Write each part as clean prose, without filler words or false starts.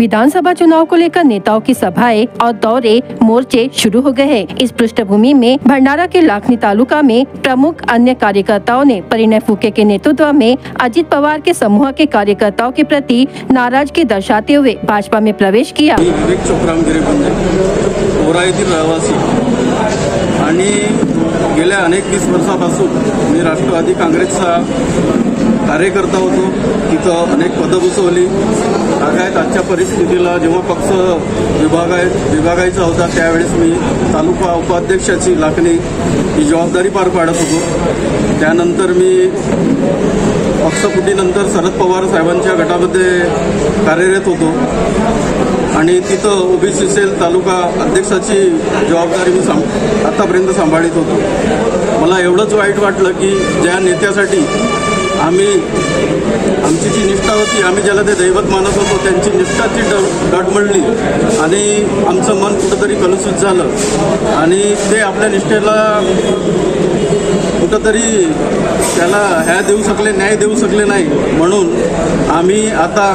विधानसभा चुनाव को लेकर नेताओं की सभाएं और दौरे मोर्चे शुरू हो गए हैं। इस पृष्ठभूमि में भंडारा के लाखनी तालुका में प्रमुख अन्य कार्यकर्ताओं ने परिणय फुके के नेतृत्व में अजित पवार के समूह के कार्यकर्ताओं के प्रति नाराजगी दर्शाते हुए भाजपा में प्रवेश किया। गेल्या अनेक 20 वर्षापासून मी राष्ट्रवादी काँग्रेसचा कार्यकर्ता होतो। तिथं अनेक पदं भूषवली। आगायत आजच्या परिस्थितीला जेव्हा पक्ष विभागायचा होता त्यावेळेस मी तालुका उपाध्यक्षाची लाखनी ही जबाबदारी पार पाडत होतो। त्यानंतर मी पक्षफुटीनंतर शरद पवार साहेबांच्या गटामध्ये कार्यरत होतो आणि तिथं ओबीसी सेल तालुका अध्यक्षाची जबाबदारी मी आतापर्यंत सांभाळत होतो। मला एवढंच वाईट वाटलं की ज्या नेत्यासाठी आमची जी निष्ठा होती, आम्ही ज्याला ते दैवत मानत होतो, त्यांची निष्ठाची डडमडली आणि आमचं मन कुठंतरी कलुषित झालं आणि ते आपल्या निष्ठेला कुठंतरी त्याला न्याय देऊ शकले नाही। म्हणून आम्ही आता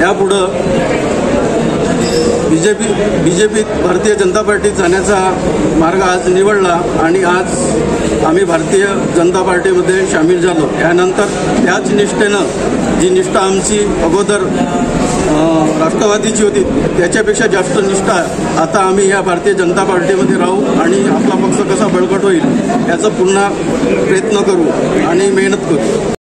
यापुढं बीजेपी भारतीय जनता पार्टीत जाण्याचा मार्ग आज निवडला आणि आज आम्ही भारतीय जनता पार्टीमध्ये सामील झालो। यानंतर त्याच निष्ठेनं जी निष्ठा आमची अगोदर राष्ट्रवादीची होती त्याच्यापेक्षा जास्त निष्ठा आता आम्ही या भारतीय जनता पार्टीमध्ये राहू आणि आपला पक्ष कसा बळकट होईल याचा पुन्हा प्रयत्न करू आणि मेहनत करू।